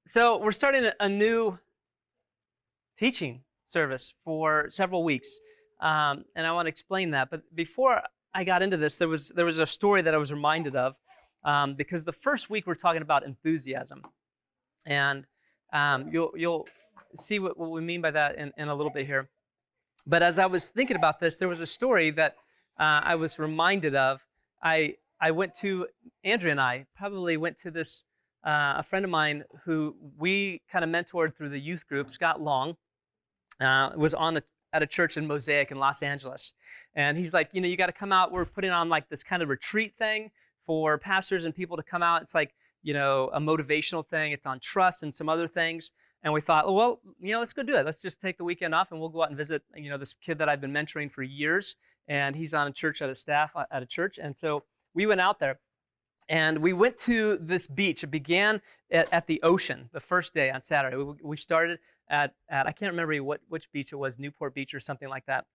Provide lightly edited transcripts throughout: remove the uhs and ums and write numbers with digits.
So we're starting a new teaching service for several weeks, and I want to explain that. But before I got into this, there was a story that I was reminded of, because the first week we're talking about enthusiasm, and you'll see what we mean by that in a little bit here. But as I was thinking about this, there was a story that I was reminded of. I went to Andrea and I probably went to this a friend of mine who we kind of mentored through the youth group, Scott Long, was at a church in Mosaic in Los Angeles. And he's like, you got to come out. We're putting on like this kind of retreat thing for pastors and people to come out. It's like, a motivational thing. It's on trust and some other things. And we thought, well, let's go do it. Let's just take the weekend off and we'll go out and visit, this kid that I've been mentoring for years. And he's on a church at a staff at a church. And so we went out there. And we went to this beach. It began at the ocean the first day on Saturday. We started at I can't remember which beach it was, Newport Beach or something like that.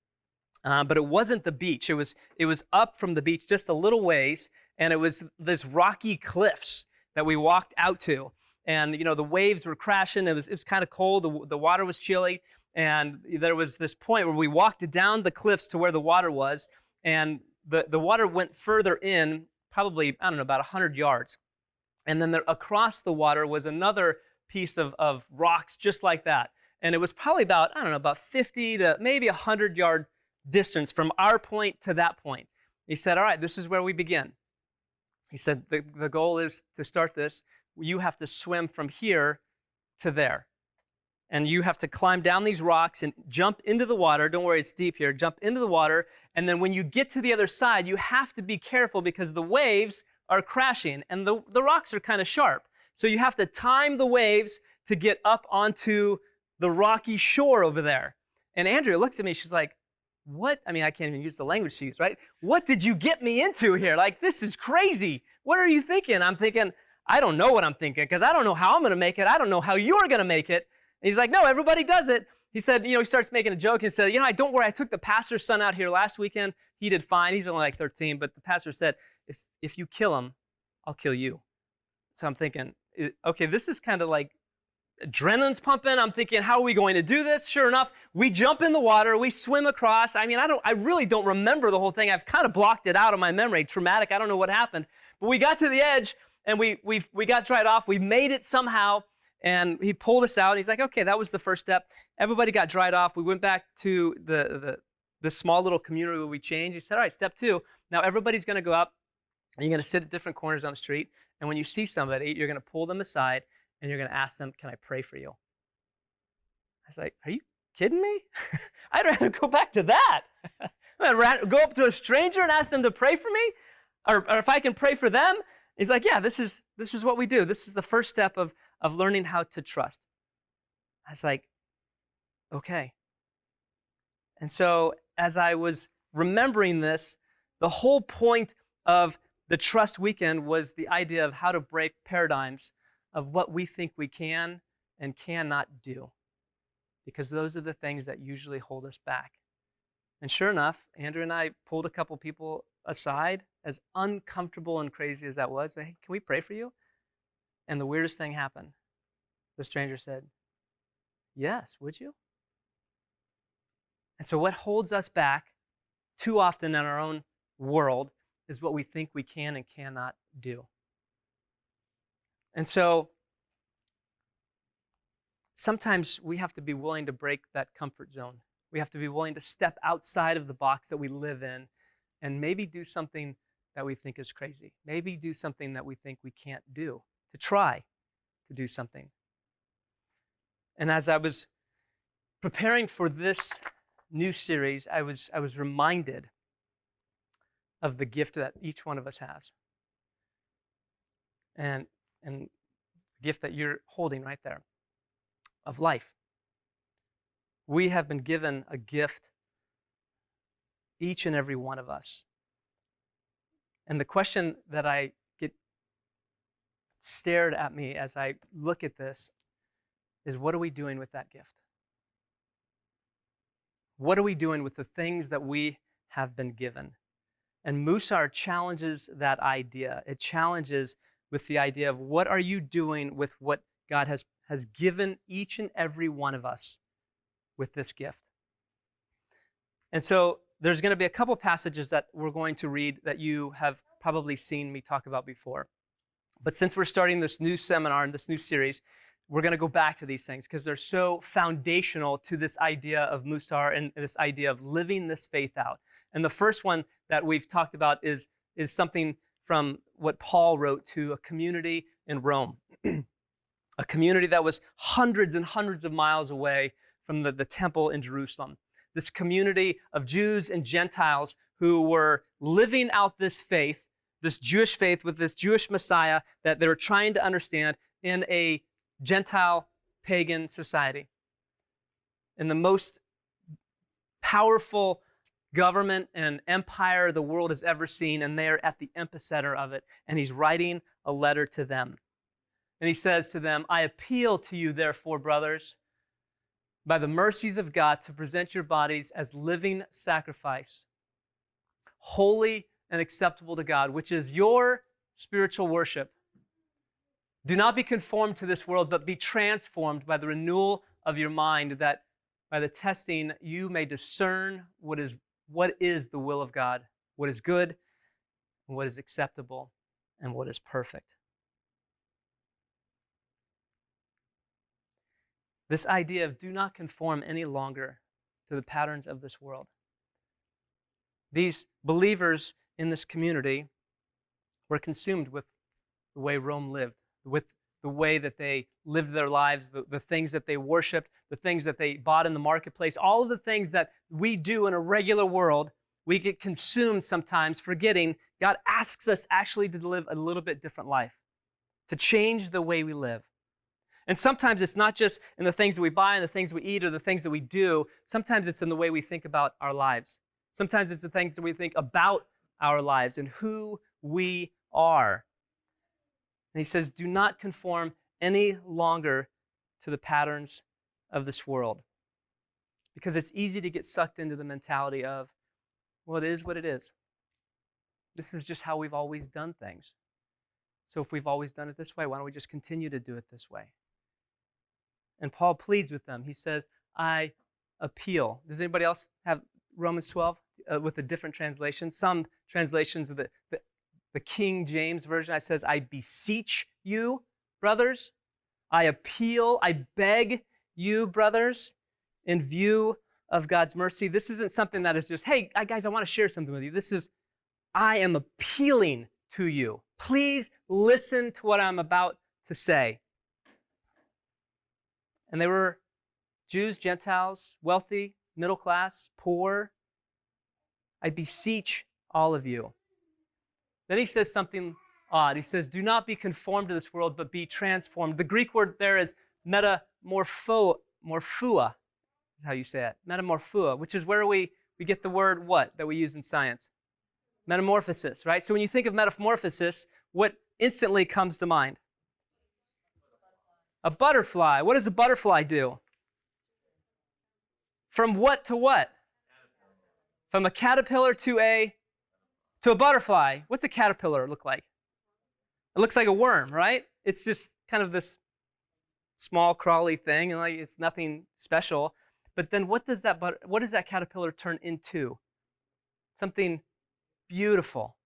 But it wasn't the beach. It was up from the beach just a little ways, and it was this rocky cliffs that we walked out to. And the waves were crashing. It was kind of cold. The water was chilly, and there was this point where we walked down the cliffs to where the water was, and the water went further in. Probably, I don't know, about 100 yards. And then across the water was another piece of rocks just like that. And it was probably about 50 to maybe 100-yard distance from our point to that point. He said, all right, this is where we begin. He said, the goal is to start this. You have to swim from here to there. And you have to climb down these rocks and jump into the water. Don't worry, it's deep here. Jump into the water. And then when you get to the other side, you have to be careful because the waves are crashing and the rocks are kind of sharp. So you have to time the waves to get up onto the rocky shore over there. And Andrea looks at me. She's like, what? I mean, I can't even use the language she used, right? What did you get me into here? Like, this is crazy. What are you thinking? I'm thinking, I don't know what I'm thinking because I don't know how I'm going to make it. I don't know how you're going to make it. He's like, no, everybody does it. He said, he starts making a joke and said, don't worry, I took the pastor's son out here last weekend. He did fine. He's only like 13, but the pastor said, if you kill him, I'll kill you. So I'm thinking, okay, this is kind of like adrenaline's pumping. I'm thinking, how are we going to do this? Sure enough, we jump in the water, we swim across. I mean, I really don't remember the whole thing. I've kind of blocked it out of my memory. Traumatic, I don't know what happened. But we got to the edge and we got dried off. We made it somehow. And he pulled us out. And he's like, okay, that was the first step. Everybody got dried off. We went back to the small little community where we changed. He said, all right, step 2. Now everybody's going to go up, and you're going to sit at different corners on the street. And when you see somebody, you're going to pull them aside, and you're going to ask them, can I pray for you? I was like, are you kidding me? I'd rather go back to that. I'd rather go up to a stranger and ask them to pray for me? Or if I can pray for them? He's like, yeah, this is what we do. This is the first step of learning how to trust. I was like, okay. And so as I was remembering this, the whole point of the Trust Weekend was the idea of how to break paradigms of what we think we can and cannot do. Because those are the things that usually hold us back. And sure enough, Andrew and I pulled a couple people aside, as uncomfortable and crazy as that was. Hey, can we pray for you? And the weirdest thing happened. The stranger said, yes, would you? And so what holds us back too often in our own world is what we think we can and cannot do. And so sometimes we have to be willing to break that comfort zone. We have to be willing to step outside of the box that we live in and maybe do something that we think is crazy. Maybe do something that we think we can't do, to try to do something. And as I was preparing for this new series, I was reminded of the gift that each one of us has. And the gift that you're holding right there of life. We have been given a gift, each and every one of us. And the question that I get stared at me as I look at this is, what are we doing with that gift? What are we doing with the things that we have been given? And Mussar challenges that idea. It challenges with the idea of what are you doing with what God has given each and every one of us with this gift. And so there's going to be a couple passages that we're going to read that you have probably seen me talk about before. But since we're starting this new seminar and this new series, we're going to go back to these things because they're so foundational to this idea of Mussar and this idea of living this faith out. And the first one that we've talked about is something from what Paul wrote to a community in Rome, a community that was hundreds and hundreds of miles away from the temple in Jerusalem. This community of Jews and Gentiles who were living out this faith, this Jewish faith with this Jewish Messiah that they were trying to understand in a Gentile pagan society. In the most powerful government and empire the world has ever seen, and they're at the epicenter of it. And he's writing a letter to them. And he says to them, I appeal to you, therefore, brothers, by the mercies of God, to present your bodies as living sacrifice, holy and acceptable to God, which is your spiritual worship. Do not be conformed to this world, but be transformed by the renewal of your mind, that by the testing you may discern what is the will of God, what is good, and what is acceptable, and what is perfect. This idea of do not conform any longer to the patterns of this world. These believers in this community were consumed with the way Rome lived, with the way that they lived their lives, the things that they worshiped, the things that they bought in the marketplace, all of the things that we do in a regular world. We get consumed sometimes forgetting God asks us actually to live a little bit different life, to change the way we live. And sometimes it's not just in the things that we buy and the things we eat or the things that we do. Sometimes it's in the way we think about our lives. Sometimes it's the things that we think about our lives and who we are. And he says, do not conform any longer to the patterns of this world. Because it's easy to get sucked into the mentality of, well, it is what it is. This is just how we've always done things. So if we've always done it this way, why don't we just continue to do it this way? And Paul pleads with them. He says, I appeal. Does anybody else have Romans 12 with a different translation? Some translations of the King James Version, says, I beseech you, brothers. I appeal, I beg you, brothers, in view of God's mercy. This isn't something that is just, hey, guys, I want to share something with you. This is, I am appealing to you. Please listen to what I'm about to say. And they were Jews, Gentiles, wealthy, middle class, poor. I beseech all of you. Then he says something odd. He says, do not be conformed to this world, but be transformed. The Greek word there is morphua, is how you say it. Metamorphua, which is where we get the word what that we use in science? Metamorphosis, right? So when you think of metamorphosis, what instantly comes to mind? A butterfly. What does a butterfly do? From what to what? From a caterpillar to a butterfly. What's a caterpillar look like? It looks like a worm, right? It's just kind of this small crawly thing, and like it's nothing special. But then what does that caterpillar turn into? Something beautiful.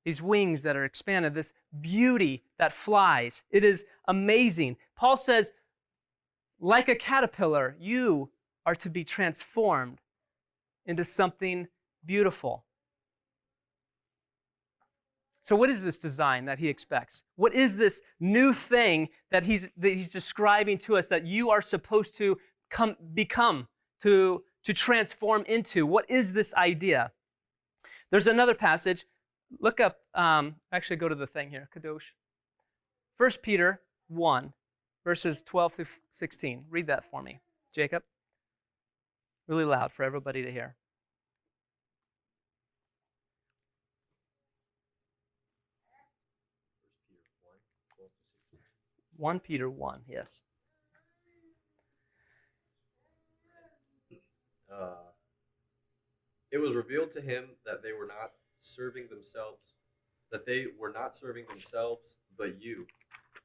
These wings that are expanded, this beauty that flies. It is amazing. Paul says, like a caterpillar, you are to be transformed into something beautiful. So what is this design that he expects? What is this new thing that he's describing to us that you are supposed to become, to transform into? What is this idea? There's another passage. Look up, actually go to the thing here, Kadosh. 1 Peter 1, verses 12 through 16. Read that for me, Jacob. Really loud for everybody to hear. 1 Peter 1, yes. It was revealed to him that they were not serving themselves, but you,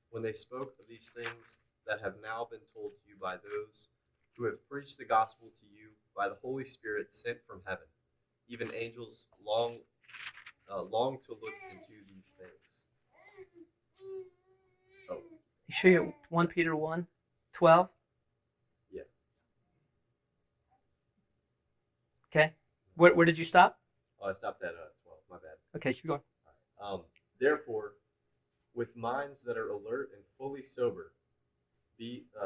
when they spoke of these things that have now been told to you by those who have preached the gospel to you by the Holy Spirit sent from heaven. Even angels long to look into these things. Oh, You sure you 1 Peter 1:12? yeah. Okay. Where did you stop? Oh, I stopped at 12. My bad. Okay, keep going. Therefore, with minds that are alert and fully sober,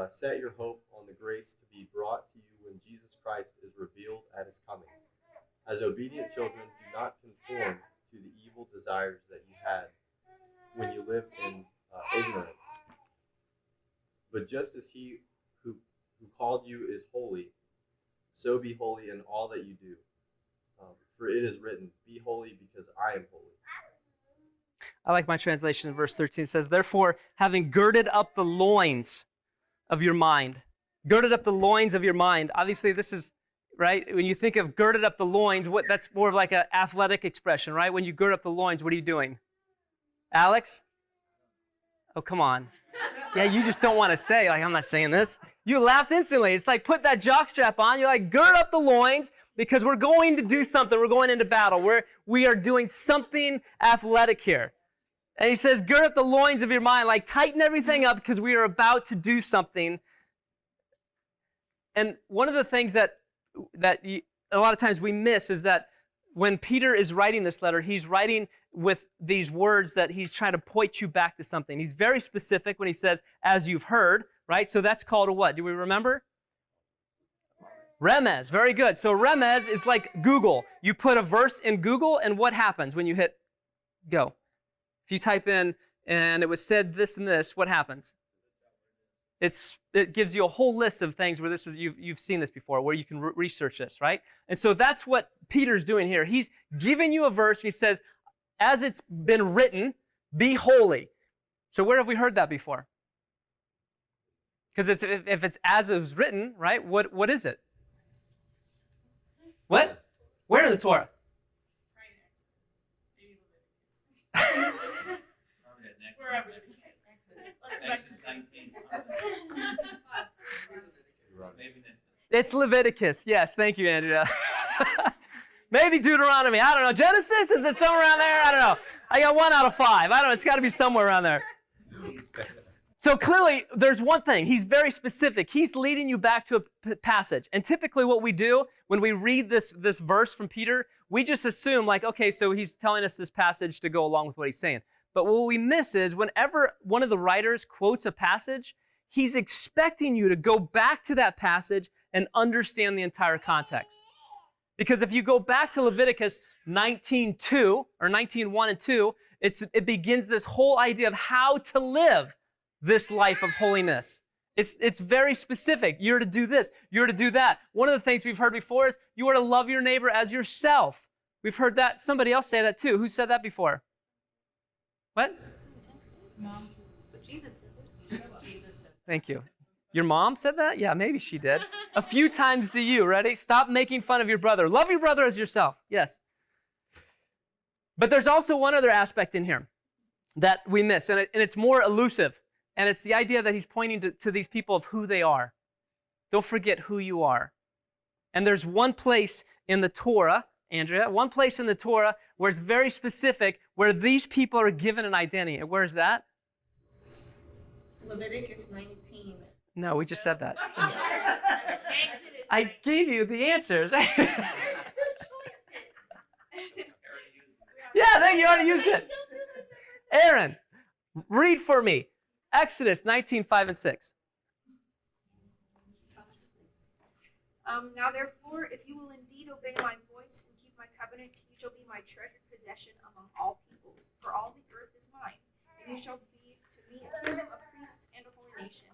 set your hope on the grace to be brought to you when Jesus Christ is revealed at his coming. As obedient children, do not conform to the evil desires that you had when you lived in ignorance. But just as he who called you is holy, so be holy in all that you do. For it is written, be holy because I am holy. I like my translation in verse 13. It says, therefore, having girded up the loins of your mind. Girded up the loins of your mind. Obviously, this is, right? When you think of girded up the loins, that's more of like an athletic expression, right? When you gird up the loins, what are you doing? Alex? Oh, come on. Yeah, you just don't want to say, like, I'm not saying this. You laughed instantly. It's like, put that jockstrap on. You're like, gird up the loins because we're going to do something. We're going into battle. We are doing something athletic here. And he says, gird up the loins of your mind, like tighten everything up because we are about to do something. And one of the things that a lot of times we miss is that when Peter is writing this letter, he's writing with these words that he's trying to point you back to something. He's very specific when he says, as you've heard, right? So that's called a what? Do we remember? Remez. Very good. So remez is like Google. You put a verse in Google, and what happens when you hit go? If you type in, and it was said this and this, what happens? It gives you a whole list of things where this is you've seen this before, where you can research this, right? And so that's what Peter's doing here. He's giving you a verse, and he says, as it's been written, be holy. So where have we heard that before? Because if it's as it was written, right, what is it? What? Where in the Torah? It's Leviticus. Yes, thank you, Andrea. Maybe Deuteronomy. I don't know. Genesis? Is it somewhere around there? I don't know. I got 1 out of 5. I don't know. It's got to be somewhere around there. So clearly, there's one thing. He's very specific. He's leading you back to a passage. And typically what we do when we read this verse from Peter, we just assume like, okay, so he's telling us this passage to go along with what he's saying. But what we miss is whenever one of the writers quotes a passage, he's expecting you to go back to that passage and understand the entire context. Because if you go back to Leviticus 19:2 or 19:1 and 2, it begins this whole idea of how to live this life of holiness. It's very specific. You're to do this. You're to do that. One of the things we've heard before is you are to love your neighbor as yourself. We've heard that. Somebody else say that too. Who said that before? What? Mom. But Jesus says it. Jesus says it. Thank you. Your mom said that? Yeah, maybe she did. A few times to you. Ready? Stop making fun of your brother. Love your brother as yourself. Yes. But there's also one other aspect in here that we miss, and it's more elusive. And it's the idea that he's pointing to these people of who they are. Don't forget who you are. And there's one place in the Torah, Andrea, one place in the Torah where it's very specific, where these people are given an identity. And where is that? Leviticus 19. No, we just said that. Exodus. I gave you the answers. There's 2 choices. Yeah, then you already used it. Aaron, read for me. Exodus 19:5 and 6. Now therefore, if you will indeed obey my voice and keep my covenant, you shall be my treasured possession among all peoples, for all the earth is mine, and you shall be to me a kingdom of priests and a holy nation.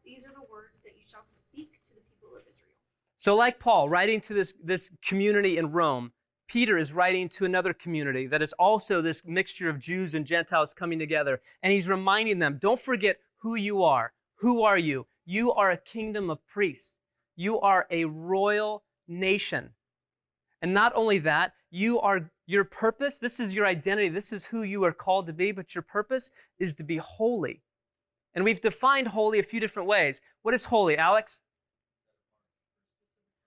These are the words that you shall speak to the people of Israel. So like Paul, writing to this community in Rome, Peter is writing to another community that is also this mixture of Jews and Gentiles coming together. And he's reminding them, don't forget who you are. Who are you? You are a kingdom of priests. You are a royal nation. And not only that, your purpose, this is your identity, this is who you are called to be, but your purpose is to be holy. And we've defined holy a few different ways. What is holy, Alex?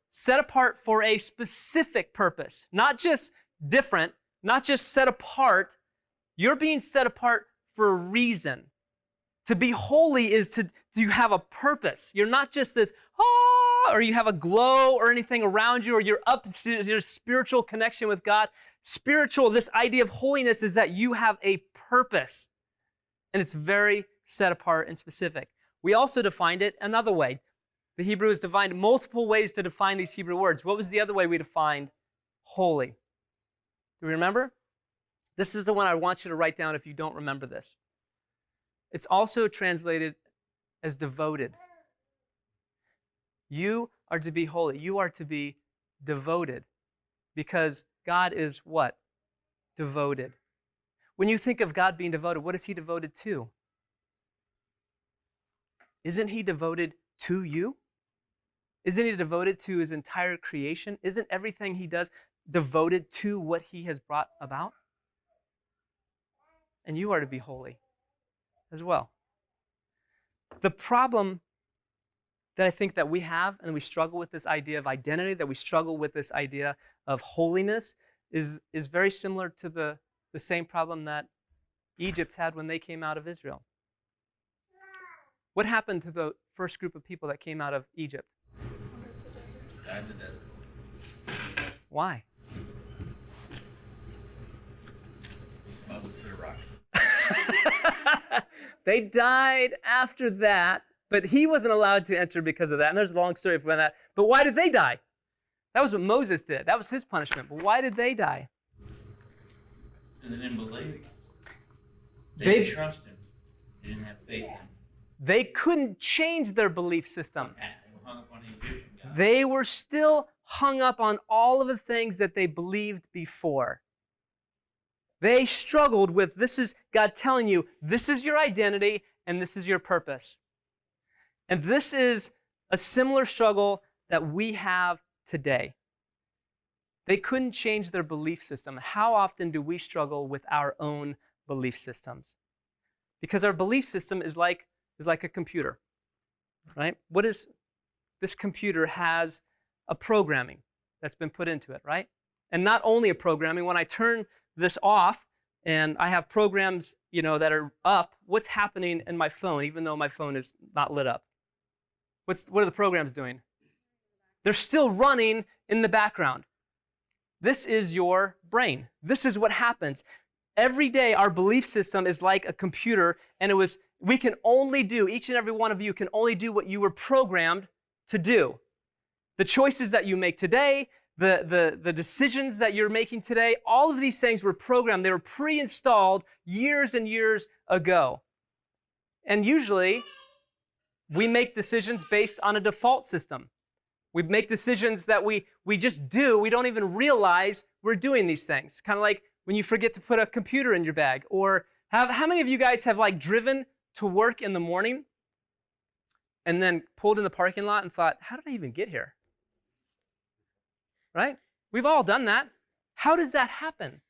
Set apart for a specific purpose, not just different, not just set apart. You're being set apart for a reason. To be holy is to have a purpose. You're not just this, or you have a glow or anything around you, or you're up to your spiritual connection with God. Spiritual, this idea of holiness is that you have a purpose. And it's very set apart and specific. We also defined it another way. The Hebrew has defined multiple ways to define these Hebrew words. What was the other way we defined holy? Do we remember? This is the one I want you to write down if you don't remember this. It's also translated as devoted. You are to be holy. You are to be devoted because God is what? Devoted. When you think of God being devoted, what is he devoted to? Isn't he devoted to you? Isn't he devoted to his entire creation? Isn't everything he does devoted to what he has brought about? And you are to be holy as well. The problem that I think that we have, and we struggle with this idea of identity, that we struggle with this idea of holiness, is very similar to the same problem that Egypt had when they came out of Israel. What happened to the first group of people that came out of Egypt? Died in the desert. Why? Moses hit a rock. They died after that, but he wasn't allowed to enter because of that. And there's a long story behind that. But why did they die? That was what Moses did. That was his punishment. But why did they die? And they didn't believe. They They- didn't trust him. They didn't have faith in him. They couldn't change their belief system. They were hung up on the Egyptian God. They were still hung up on all of the things that they believed before. They struggled with, this is God telling you, this is your identity and this is your purpose. And this is a similar struggle that we have today. They couldn't change their belief system. How often do we struggle with our own belief systems? Because our belief system is like a computer, right? What is this computer has a programming that's been put into it, right? And not only a programming, when I turn this off and I have programs, that are up, what's happening in my phone, even though my phone is not lit up? What are the programs doing? They're still running in the background. This is your brain. This is what happens. Every day, our belief system is like a computer, and we can only do, each and every one of you can only do what you were programmed to do. The choices that you make today, the decisions that you're making today, all of these things were programmed. They were pre-installed years and years ago. And usually, we make decisions based on a default system. We make decisions that we just do. We don't even realize we're doing these things. Kind of like when you forget to put a computer in your bag. Or how many of you guys have driven to work in the morning and then pulled in the parking lot and thought, how did I even get here? Right? We've all done that. How does that happen?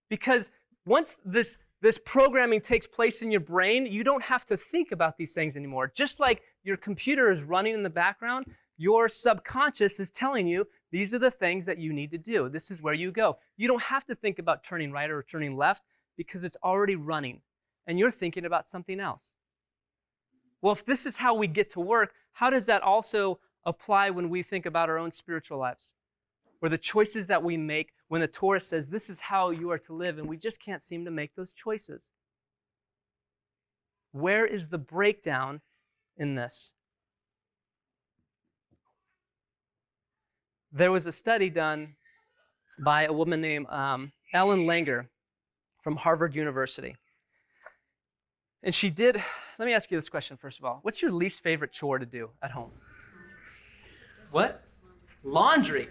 Because once this programming takes place in your brain, you don't have to think about these things anymore. Just like your computer is running in the background, your subconscious is telling you these are the things that you need to do. This is where you go. You don't have to think about turning right or turning left because it's already running and you're thinking about something else. Well, if this is how we get to work, how does that also apply when we think about our own spiritual lives? Or the choices that we make when the Torah says this is how you are to live and we just can't seem to make those choices? Where is the breakdown in this? There was a study done by a woman named Ellen Langer from Harvard University. And she did, let me ask you this question first of all. What's your least favorite chore to do at home? What? Laundry.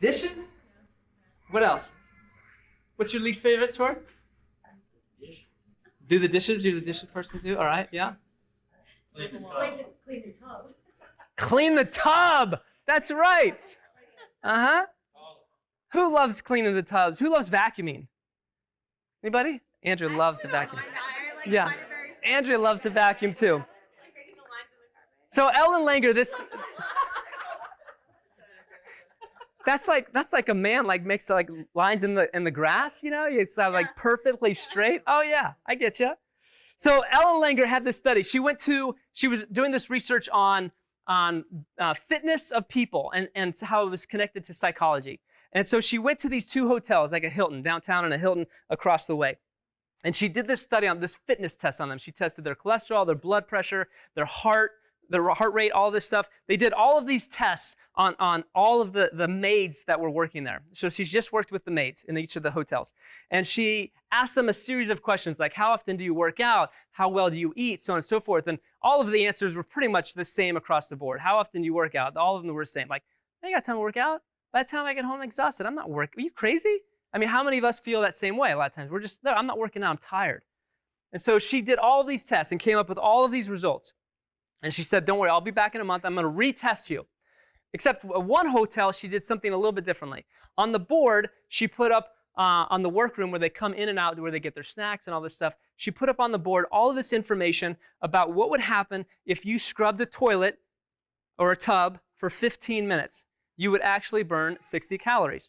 Dishes? What else? What's your least favorite chore? Do the dishes? You're the dishes person too? All right, yeah. Clean the Clean the tub. Clean the tub. That's right. Uh-huh. Who loves cleaning the tubs? Who loves vacuuming? Anybody? Andrew loves to vacuum. Yeah. Andrea loves to vacuum too. So Ellen Langer, that's like a man like makes like lines in the grass, you know? It's like perfectly straight. Oh yeah, I get you. So Ellen Langer had this study. She was doing this research on fitness of people and how it was connected to psychology. And so she went to these two hotels, like a Hilton downtown and a Hilton across the way. And she did this study on this fitness test on them. She tested their cholesterol, their blood pressure, their heart rate, all this stuff. They did all of these tests on all of the maids that were working there. So she's just worked with the maids in each of the hotels. And she asked them a series of questions like, how often do you work out? How well do you eat? So on and so forth. And all of the answers were pretty much the same across the board. How often do you work out? All of them were the same. Like, I ain't got time to work out. By the time I get home, I'm exhausted. I'm not working. Are you crazy? I mean, how many of us feel that same way? A lot of times we're just, no, I'm not working out. I'm tired. And so she did all of these tests and came up with all of these results. And she said, don't worry, I'll be back in a month. I'm going to retest you. Except one hotel, she did something a little bit differently. On the board, she put up on the workroom where they come in and out, where they get their snacks and all this stuff, she put up on the board all of this information about what would happen if you scrubbed a toilet or a tub for 15 minutes. You would actually burn 60 calories.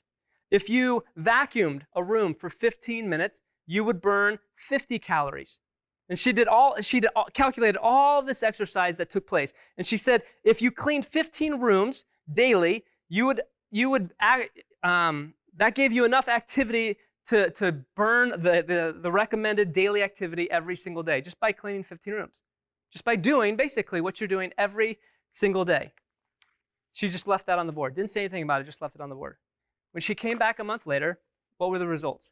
If you vacuumed a room for 15 minutes, you would burn 50 calories. And she calculated all this exercise that took place. And she said, if you cleaned 15 rooms daily, that gave you enough activity to burn the recommended daily activity every single day, just by cleaning 15 rooms. Just by doing basically what you're doing every single day. She just left that on the board. Didn't say anything about it, just left it on the board. When she came back a month later, what were the results?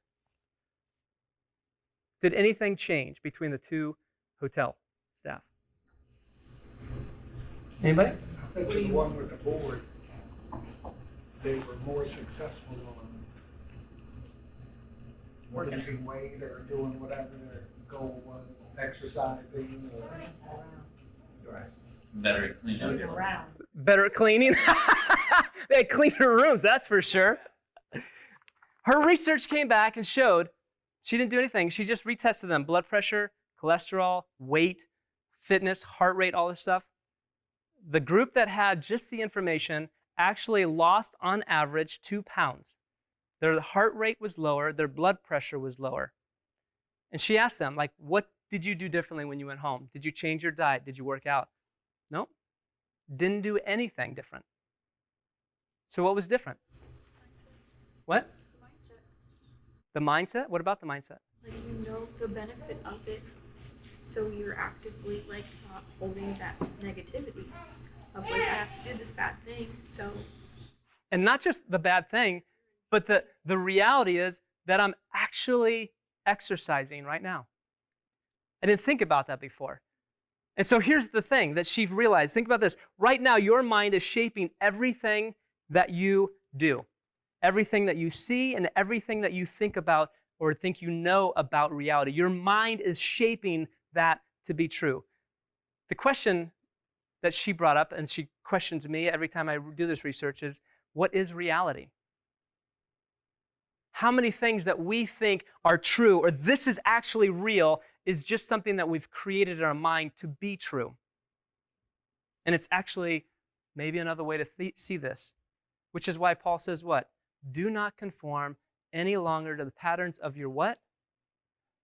Did anything change between the two hotel staff? Anybody? I bet you the one with the board, they were more successful on losing weight or doing whatever their goal was, exercising or. Right. Better at cleaning up your rooms. Better at cleaning? They had cleaner rooms, that's for sure. Her research came back and showed she didn't do anything. She just retested them. Blood pressure, cholesterol, weight, fitness, heart rate, all this stuff. The group that had just the information actually lost on average 2 pounds. Their heart rate was lower. Their blood pressure was lower. And she asked them, like, what did you do differently when you went home? Did you change your diet? Did you work out? No. Didn't do anything different. So what was different? What? The mindset? What about the mindset? Like, you know the benefit of it, so you're actively like not holding that negativity of like, I have to do this bad thing. So, and not just the bad thing, but the reality is that I'm actually exercising right now. I didn't think about that before. And so here's the thing that she realized. Think about this. Right now, your mind is shaping everything that you do. Everything that you see and everything that you think about or think you know about reality. Your mind is shaping that to be true. The question that she brought up, and she questions me every time I do this research, is what is reality? How many things that we think are true or this is actually real is just something that we've created in our mind to be true? And it's actually maybe another way to see this, which is why Paul says what? Do not conform any longer to the patterns of your what?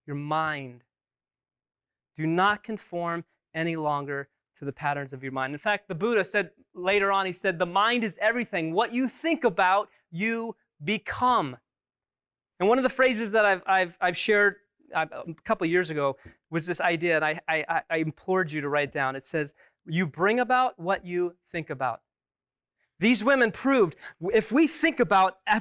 Your mind. Do not conform any longer to the patterns of your mind. In fact, the Buddha said later on, he said, the mind is everything. What you think about, you become. And one of the phrases that I've shared a couple of years ago was this idea, and I implored you to write down. It says, you bring about what you think about. These women proved if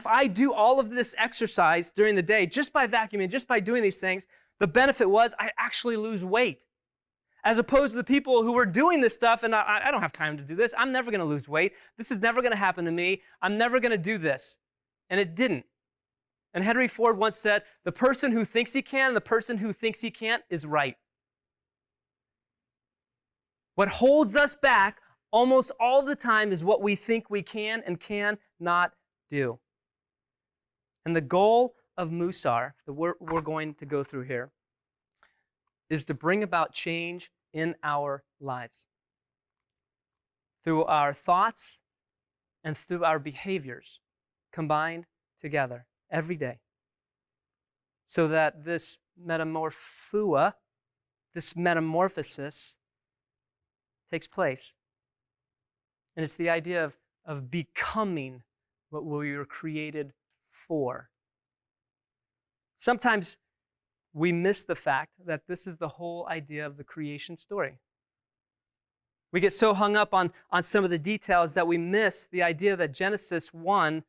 I do all of this exercise during the day, just by vacuuming, just by doing these things, the benefit was I actually lose weight. As opposed to the people who were doing this stuff, and I don't have time to do this. I'm never going to lose weight. This is never going to happen to me. I'm never going to do this. And it didn't. And Henry Ford once said, the person who thinks he can and the person who thinks he can't is right. What holds us back almost all the time is what we think we can and cannot do. And the goal of Mussar, that we're going to go through here, is to bring about change in our lives through our thoughts and through our behaviors combined together every day, so that this metamorphosis takes place. And it's the idea of becoming what we were created for. Sometimes we miss the fact that this is the whole idea of the creation story. We get so hung up on some of the details that we miss the idea that Genesis 1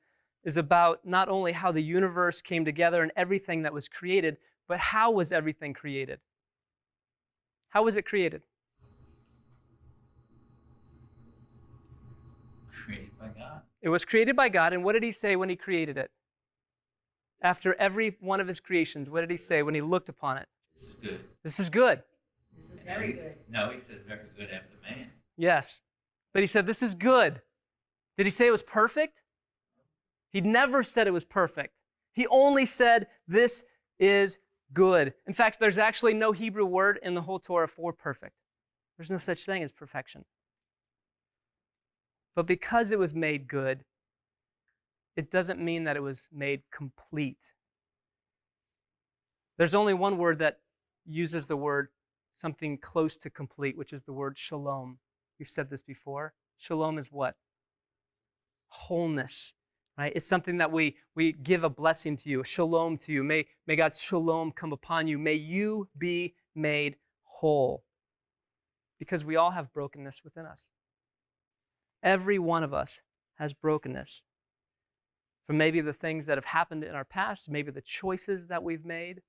is about not only how the universe came together and everything that was created, but how was everything created? How was it created? Created by God. It was created by God, and what did he say when he created it? After every one of his creations, what did he say when he looked upon it? This is good. This is good. This is very good. No, he said very good after the man. Yes. But he said, this is good. Did he say it was perfect? He never said it was perfect. He only said, this is good. In fact, there's actually no Hebrew word in the whole Torah for perfect. There's no such thing as perfection. But because it was made good, it doesn't mean that it was made complete. There's only one word that uses the word something close to complete, which is the word shalom. We've said this before. Shalom is what? Wholeness, right? It's something that we give a blessing to you, a shalom to you. May God's shalom come upon you. May you be made whole. Because we all have brokenness within us. Every one of us has brokenness. From maybe the things that have happened in our past, maybe the choices that we've made.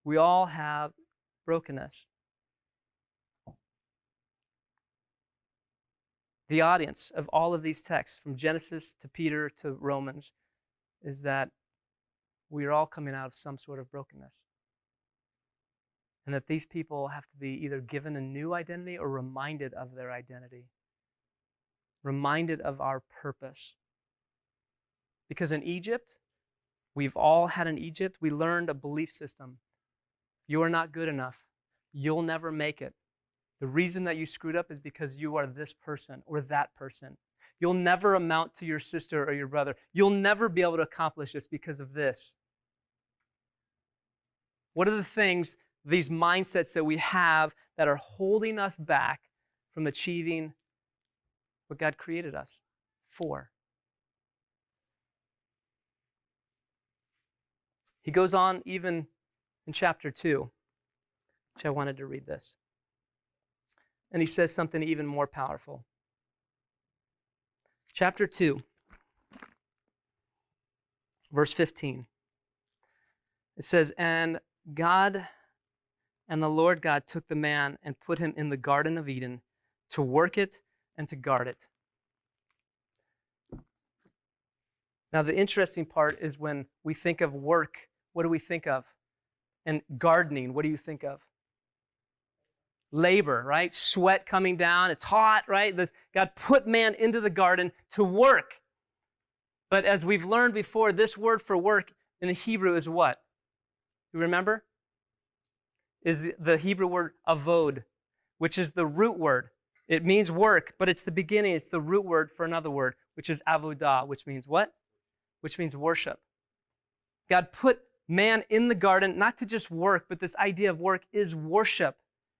We all have brokenness. The audience of all of these texts, from Genesis to Peter to Romans, is that we are all coming out of some sort of brokenness. And that these people have to be either given a new identity or reminded of their identity. Reminded of our purpose. Because in Egypt, we've all had in Egypt, we learned a belief system. You are not good enough. You'll never make it. The reason that you screwed up is because you are this person or that person. You'll never amount to your sister or your brother. You'll never be able to accomplish this because of this. What are the things, these mindsets that we have that are holding us back from achieving what God created us for? He goes on even in chapter 2, which I wanted to read this. And he says something even more powerful. Chapter 2, verse 15. It says, And the Lord God took the man and put him in the Garden of Eden to work it and to guard it. Now, the interesting part is when we think of work, what do we think of? And gardening, what do you think of? Labor, right? Sweat coming down. It's hot, right? God put man into the garden to work. But as we've learned before, this word for work in the Hebrew is what? Do you remember? Is the Hebrew word avod, which is the root word. It means work, but it's the beginning. It's the root word for another word, which is avodah, which means what? Which means worship. God put man in the garden, not to just work, but this idea of work is worship.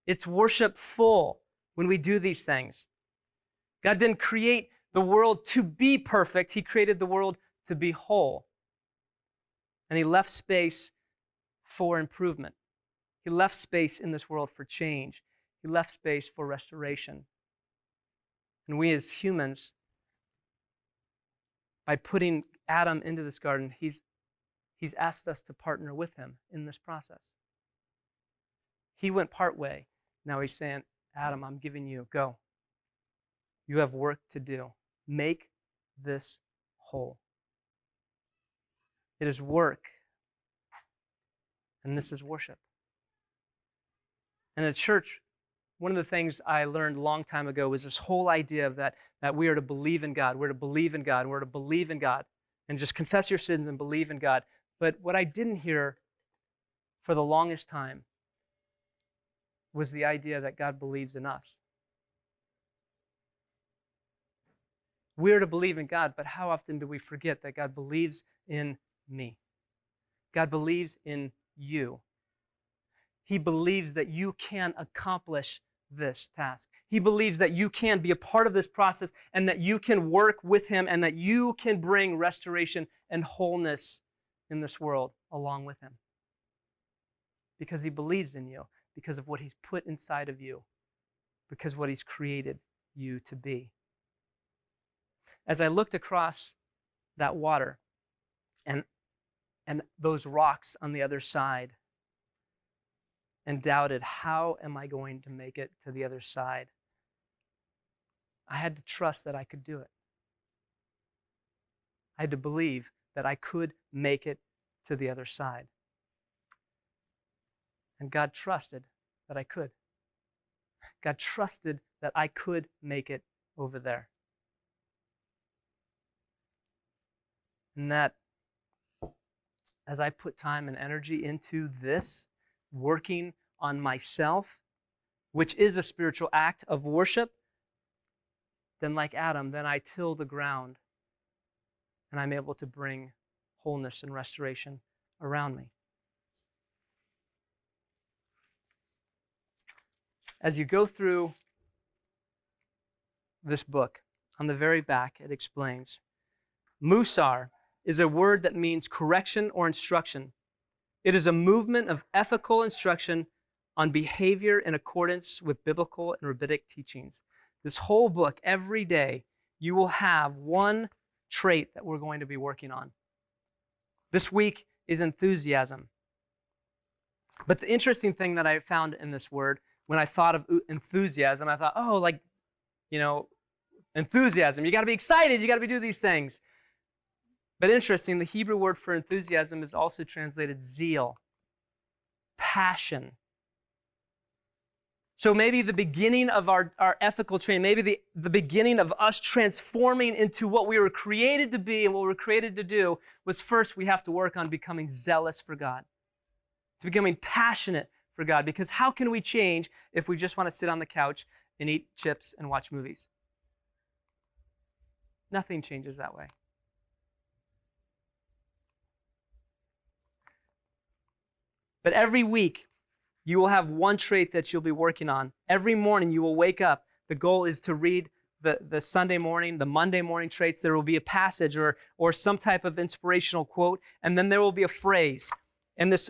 It's worshipful when we do these things. God didn't create the world to be perfect. He created the world to be whole. And he left space for improvement. He left space in this world for change. He left space for restoration. And we as humans, by putting Adam into this garden, he's asked us to partner with him in this process. He went part way. Now he's saying, Adam, I'm giving you, go. You have work to do. Make this whole. It is work. And this is worship. And at church, one of the things I learned a long time ago was this whole idea of that we are to believe in God. We're to believe in God. We're to believe in God. And just confess your sins and believe in God. But what I didn't hear for the longest time was the idea that God believes in us. We're to believe in God, but how often do we forget that God believes in me? God believes in you. He believes that you can accomplish this task. He believes that you can be a part of this process and that you can work with him and that you can bring restoration and wholeness in this world along with him. Because he believes in you, because of what he's put inside of you, because of what he's created you to be. As I looked across that water and those rocks on the other side and doubted, how am I going to make it to the other side? I had to trust that I could do it. I had to believe that I could make it to the other side. And God trusted that I could. God trusted that I could make it over there. And that as I put time and energy into this, working on myself, which is a spiritual act of worship, then like Adam, then I till the ground and I'm able to bring wholeness and restoration around me. As you go through this book, on the very back, it explains, Mussar is a word that means correction or instruction. It is a movement of ethical instruction on behavior in accordance with biblical and rabbinic teachings. This whole book, every day, you will have one trait that we're going to be working on. This week is enthusiasm. But the interesting thing that I found in this word, when I thought of enthusiasm, I thought, oh, like, enthusiasm. You got to be excited. You got to do these things. But interesting, the Hebrew word for enthusiasm is also translated zeal, passion. So maybe the beginning of our ethical training, maybe the beginning of us transforming into what we were created to be and what we were created to do was first we have to work on becoming zealous for God, to becoming passionate for God. Because how can we change if we just want to sit on the couch and eat chips and watch movies? Nothing changes that way. But every week, you will have one trait that you'll be working on. Every morning, you will wake up. The goal is to read the Sunday morning, the Monday morning traits. There will be a passage or some type of inspirational quote, and then there will be a phrase. And this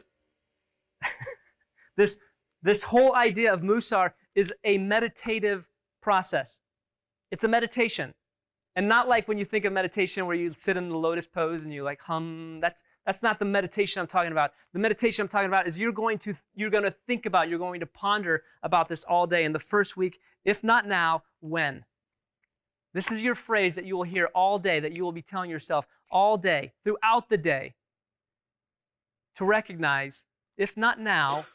whole idea of Mussar is a meditative process. It's a meditation. And not like when you think of meditation where you sit in the lotus pose and you like hum. That's not the meditation I'm talking about. The meditation I'm talking about is you're going to think about, you're going to ponder about this all day. In the first week, if not now, when? This is your phrase that you will hear all day, that you will be telling yourself all day, throughout the day, to recognize, if not now,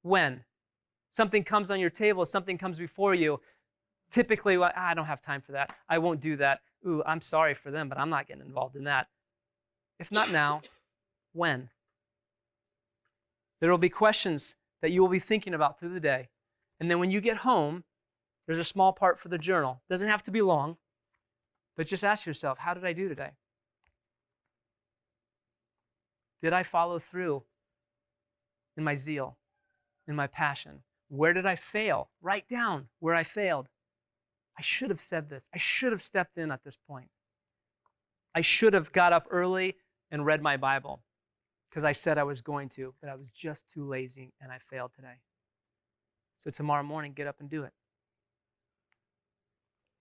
when? Something comes on your table, something comes before you. Typically, I don't have time for that. I won't do that. Ooh, I'm sorry for them, but I'm not getting involved in that. If not now, when? There will be questions that you will be thinking about through the day. And then when you get home, there's a small part for the journal. Doesn't have to be long, but just ask yourself, how did I do today? Did I follow through in my zeal, in my passion? Where did I fail? Write down where I failed. I should have said this. I should have stepped in at this point. I should have got up early and read my Bible because I said I was going to, but I was just too lazy and I failed today. So tomorrow morning, get up and do it.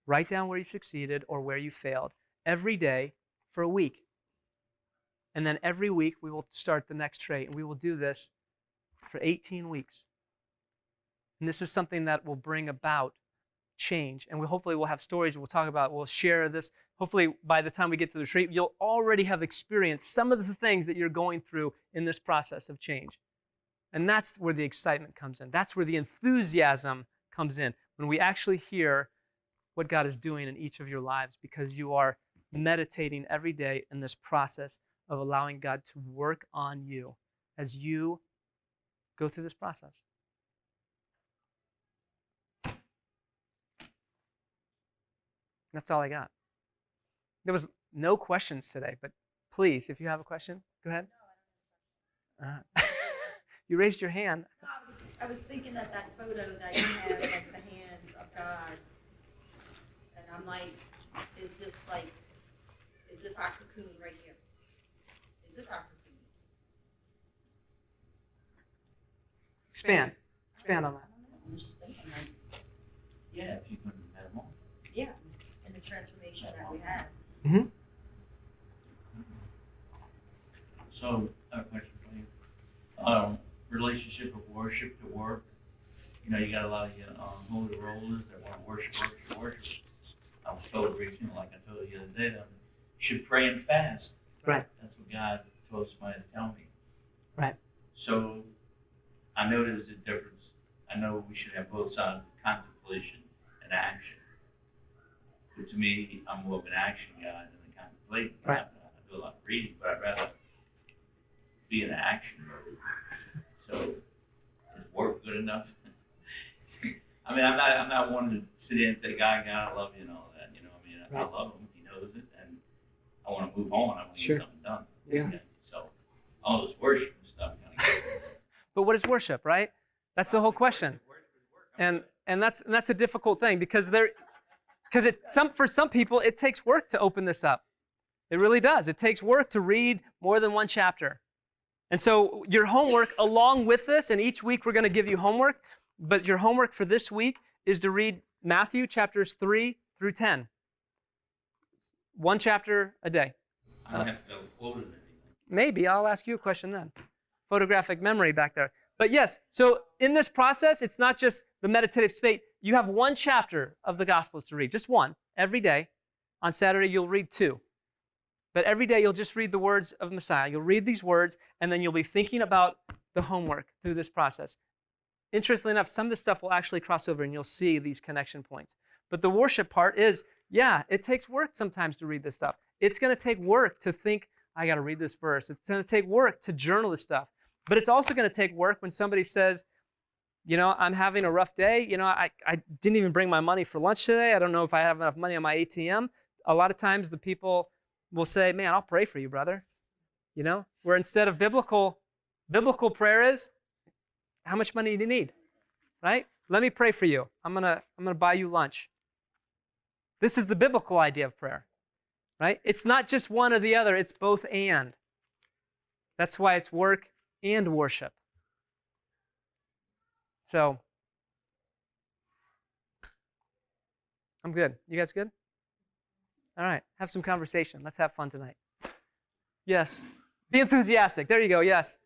Write down where you succeeded or where you failed every day for a week. And then every week, we will start the next trait, and we will do this for 18 weeks. And this is something that will bring about change. And hopefully we'll have stories we'll talk about. We'll share this. Hopefully by the time we get to the retreat, you'll already have experienced some of the things that you're going through in this process of change. And that's where the excitement comes in. That's where the enthusiasm comes in. When we actually hear what God is doing in each of your lives, because you are meditating every day in this process of allowing God to work on you as you go through this process. That's all I got. There was no questions today, but please, if you have a question, go ahead. You raised your hand. I was thinking of that photo that you have, like the hands of God, and I'm like, is this our cocoon right here? Is this our cocoon? Expand on that. I'm just thinking, like, Yeah, if you can have them all. yeah, and the transformation that we had. Mm-hmm. So, I have a question for you. Relationship of worship to work. You know, you got a lot of holy rollers that want to worship. I was told recently, like I told you the other day, that you should pray and fast. Right. That's what God told somebody to tell me. Right. So, I know there's a difference. I know we should have both sides of contemplation and action. But to me, I'm more of an action guy than a contemplating guy. Right. I do a lot of reading, but I'd rather be in action mode. So, is work good enough? I mean, I'm not one to sit there and say, God, I love you and all that. You know, I mean, I love him. He knows it, and I want to move on. I want to Sure. get something done. Yeah. Okay? So, all this worship and stuff kind of gets But what is worship, right? That's the whole question. And that's a difficult thing because for some people it takes work to open this up. It really does. It takes work to read more than one chapter. And so your homework along with this, and each week we're going to give you homework, but your homework for this week is to read Matthew chapters 3 through 10. One chapter a day. I don't have to go quote it or anything. Maybe I'll ask you a question then. Photographic memory back there. But yes, so in this process, it's not just the meditative state. You have one chapter of the Gospels to read, just one, every day. On Saturday, you'll read 2. But every day, you'll just read the words of Messiah. You'll read these words, and then you'll be thinking about the homework through this process. Interestingly enough, some of this stuff will actually cross over, and you'll see these connection points. But the worship part is, yeah, it takes work sometimes to read this stuff. It's going to take work to think, I got to read this verse. It's going to take work to journal this stuff. But it's also going to take work when somebody says, you know, I'm having a rough day. You know, I didn't even bring my money for lunch today. I don't know if I have enough money on my ATM. A lot of times the people will say, man, I'll pray for you, brother. You know, where instead of biblical prayer is, how much money do you need? Right? Let me pray for you. I'm gonna buy you lunch. This is the biblical idea of prayer. Right? It's not just one or the other, it's both and. That's why it's work and worship. So, I'm good. You guys good? All right, have some conversation. Let's have fun tonight. Yes. Be enthusiastic. There you go. Yes.